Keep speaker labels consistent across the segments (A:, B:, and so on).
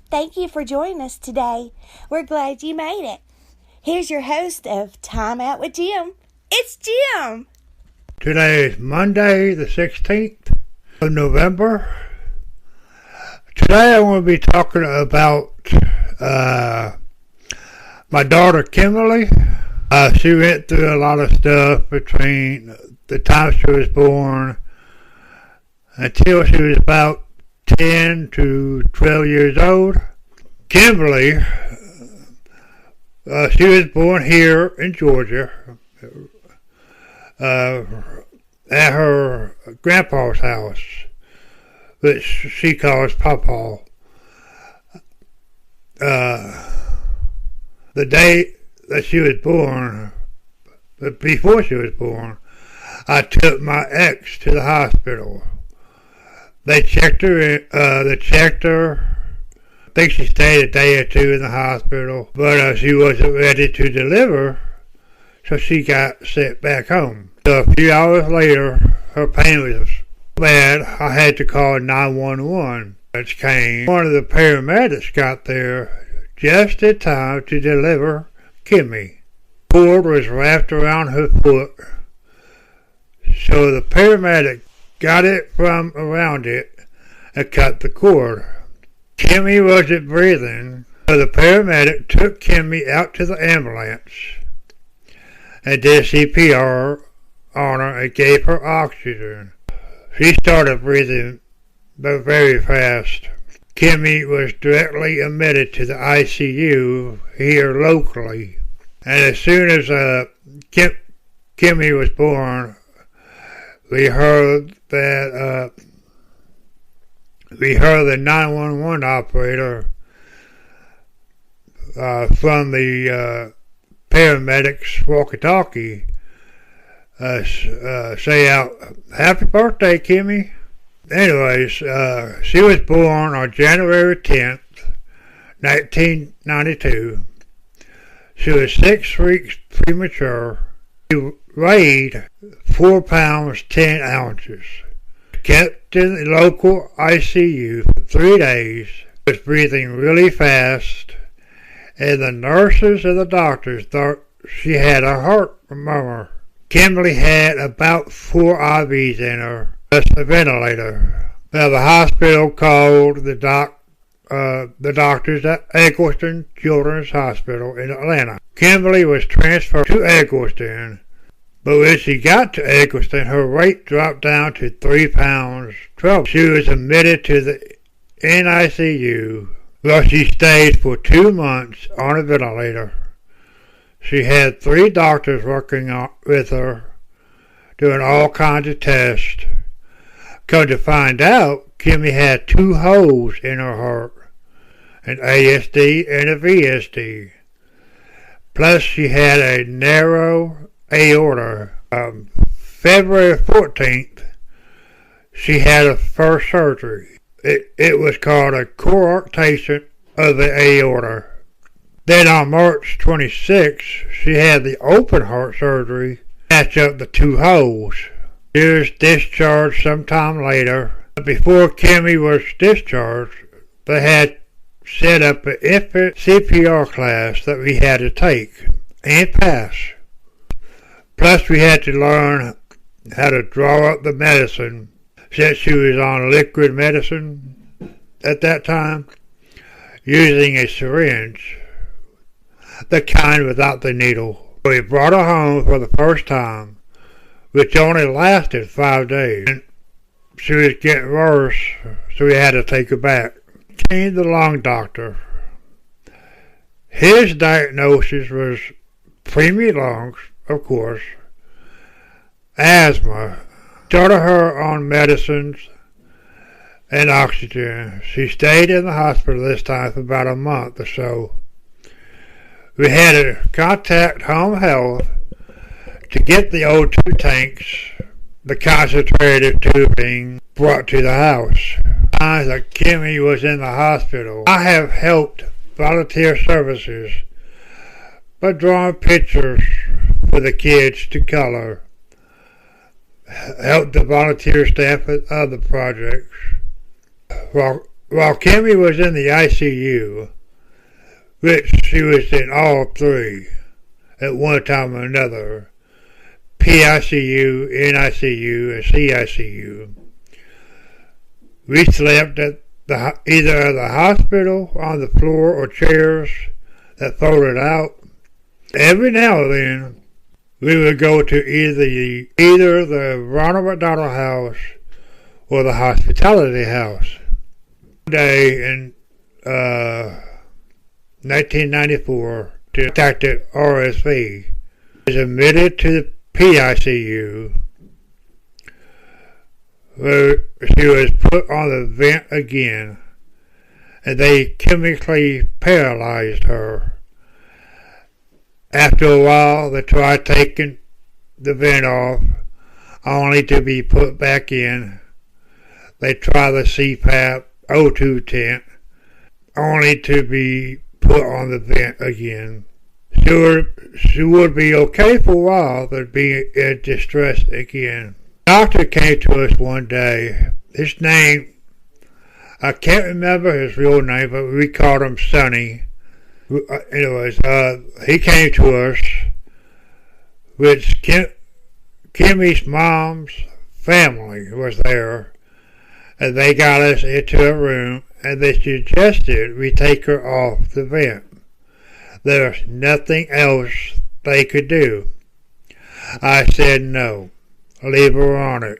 A: Thank you for joining us today. We're glad you made it. Here's your host of Time Out with Jim. It's Jim.
B: Today is Monday, the 16th of November. Today I want to be talking about my daughter Kimberli. She went through a lot of stuff between the time she was born until she was about 10 to 12 years old. Kimberli, she was born here in Georgia at her grandpa's house, which she calls Pawpaw. The day that she was born, but before she was born, I took my ex to the hospital. They checked her. I think she stayed a day or two in the hospital, but she wasn't ready to deliver, so she got sent back home. So a few hours later, her pain was so bad, I had to call 911, which came. One of the paramedics got there just in time to deliver Kimi. The cord was wrapped around her foot, so the paramedic got it from around it and cut the cord. Kimi wasn't breathing, so the paramedic took Kimi out to the ambulance and did CPR on her and gave her oxygen. She started breathing, but very fast. Kimi was directly admitted to the ICU here locally, and as soon as Kimi was born, we heard the 911 operator from the paramedics walkie-talkie say out, "Happy birthday, Kimi." Anyways, she was born on January 10th, 1992. She was 6 weeks premature. She weighed 4 pounds 10 ounces. Kept in the local ICU for 3 days. Was breathing really fast, and the nurses and the doctors thought she had a heart murmur. Kimberli had about 4 IVs in her, plus a ventilator. Now the hospital called the doctors at Egleston Children's Hospital in Atlanta. Kimberli was transferred to Egleston, but when she got to Egleston, her weight dropped down to 3 pounds 12. She was admitted to the NICU, where she stayed for 2 months on a ventilator. She had 3 doctors working with her, doing all kinds of tests. Come to find out, Kimi had 2 holes in her heart, an ASD and a VSD. Plus she had a narrow aorta. February 14th, she had her first surgery. It was called a coarctation of the aorta. Then on March 26th, she had the open heart surgery to patch up the 2 holes. She was discharged sometime later. Before Kimi was discharged, they had set up an infant CPR class that we had to take and pass. Plus we had to learn how to draw up the medicine, since she was on liquid medicine at that time, using a syringe, the kind without the needle. We brought her home for the first time, which only lasted 5 days. And she was getting worse, so we had to take her back. Came the lung doctor. His diagnosis was preemie lungs, of course, asthma. Started her on medicines and oxygen. She stayed in the hospital this time for about a month or so. We had to contact home health to get the O2 tanks, the concentrated tubing, brought to the house. Times that Kimi was in the hospital, I have helped volunteer services by drawing pictures for the kids to color. Helped the volunteer staff with other projects. While While Kimi was in the ICU, which she was in all three at one time or another, PICU, NICU, and CICU, we slept at either the hospital on the floor or chairs that folded out. Every now and then, we would go to either the Ronald McDonald House or the Hospitality House. One day in 1994, detected RSV, was admitted to the PICU, where she was put on the vent again, and they chemically paralyzed her. After a while, they tried taking the vent off, only to be put back in. They tried the CPAP O2 tent, only to be put on the vent again. She would be okay for a while, but be in distress again. The doctor came to us one day. His name, I can't remember his real name, but we called him Sonny. Anyways, he came to us, which Kimmy's mom's family was there, and they got us into a room, and they suggested we take her off the vent. There's nothing else they could do. I said no. Leave her on it.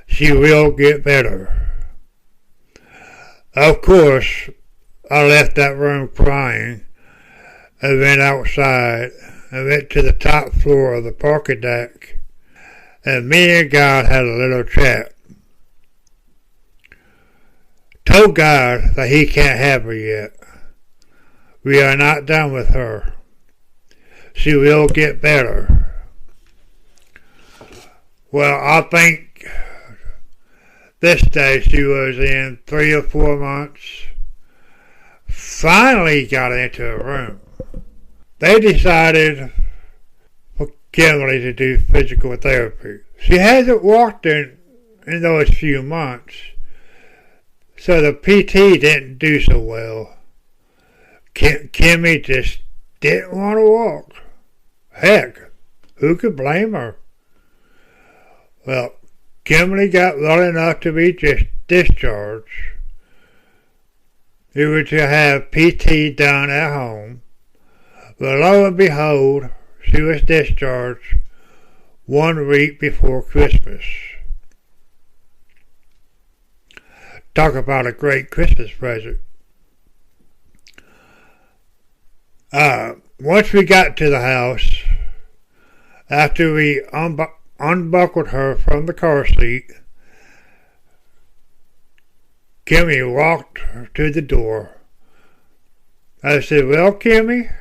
B: She will get better. Of course, I left that room crying and went outside and went to the top floor of the parking deck, and me and God had a little chat. Told God that He can't have her yet. We are not done with her. She will get better. Well, I think this day she was in 3 or 4 months. Finally got into a room. They decided for Kimberli to do physical therapy. She hasn't walked in those few months, so the PT didn't do so well. Kimmy just didn't want to walk. Heck, who could blame her? Well, Kimberli got well enough to be discharged. We were to have PT done at home. But lo and behold, she was discharged 1 week before Christmas. Talk about a great Christmas present. Once we got to the house, after we unbuckled her from the car seat, Kimmy walked to the door. I said, "Well, Kimmy,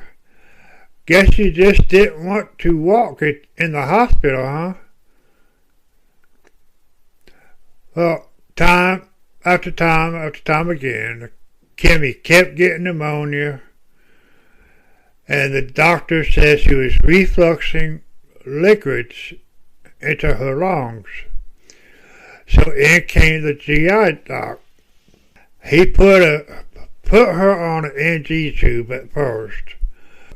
B: guess you just didn't want to walk it in the hospital, huh?" Well, time after time after time again, Kimmy kept getting pneumonia, and the doctor said she was refluxing liquids into her lungs. So in came the GI doc. He put her on an NG tube at first,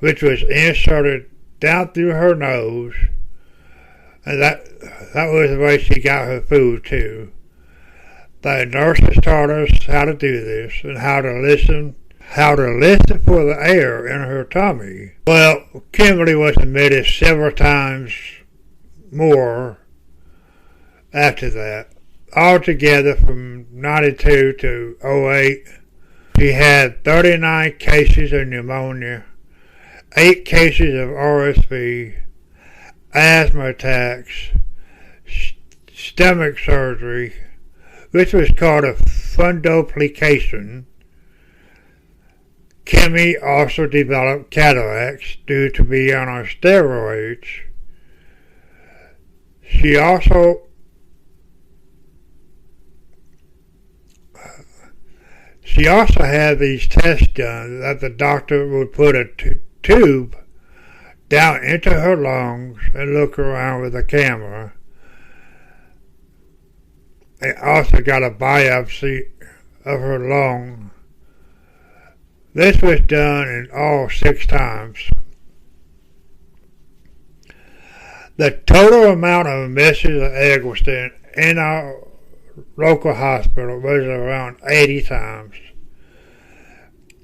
B: which was inserted down through her nose, and that was the way she got her food too. The nurses taught us how to do this and how to listen for the air in her tummy. Well, Kimberli was admitted several times more after that. Altogether, from 92 to 08, she had 39 cases of pneumonia, 8 cases of RSV, asthma attacks, stomach surgery, which was called a fundoplication. Kimmy also developed cataracts due to being on steroids. She also had these tests done that the doctor would put a tube down into her lungs and look around with a camera. They also got a biopsy of her lung. This was done in all 6 times. The total amount of admissions at Egleston in our local hospital was around 80 times.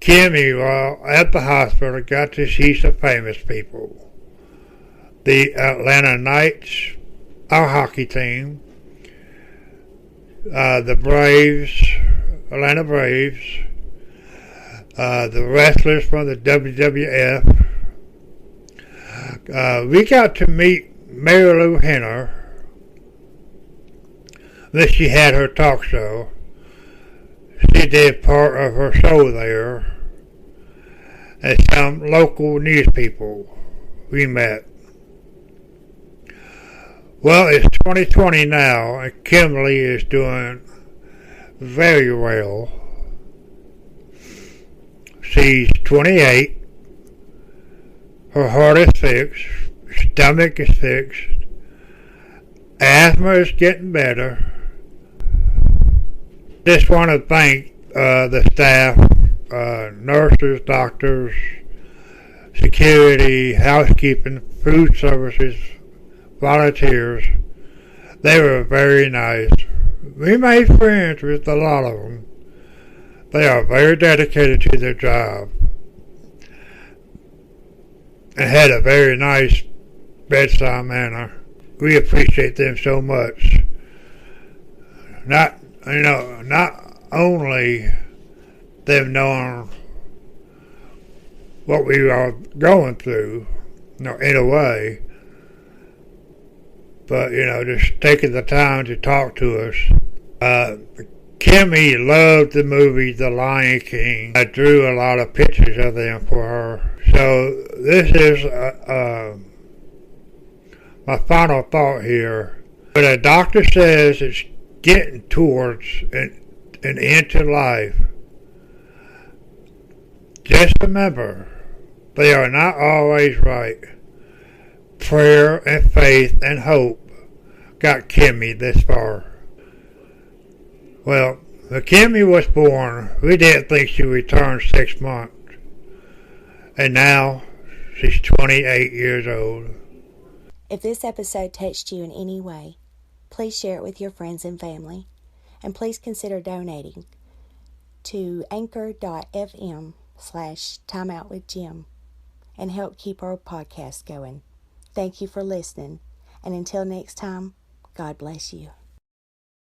B: Kimi, while at the hospital, got to see some famous people. The Atlanta Knights, our hockey team, the Braves, Atlanta Braves, the wrestlers from the WWF. We got to meet Mary Lou Henner. Then she had her talk show. She did part of her show there. And some local news people we met. Well, it's 2020 now, and Kimberli is doing very well. She's 28. Her heart is fixed. Stomach is fixed. Asthma is getting better. Just want to thank the staff, nurses, doctors, security, housekeeping, food services, volunteers. They were very nice. We made friends with a lot of them. They are very dedicated to their job and had a very nice bedside manner. We appreciate them so much. Not only them knowing what we are going through, in a way, but just taking the time to talk to us. Kimi loved the movie The Lion King. I drew a lot of pictures of them for her. So this is my final thought here. But a doctor says it's getting towards an end to life. Just remember, they are not always right. Prayer and faith and hope got Kimi this far. Well, when Kimi was born, we didn't think she would return 6 months. And now, she's 28 years old.
A: If this episode touched you in any way, please share it with your friends and family. And please consider donating to anchor.fm/timeoutwithjim and help keep our podcast going. Thank you for listening. And until next time, God bless you.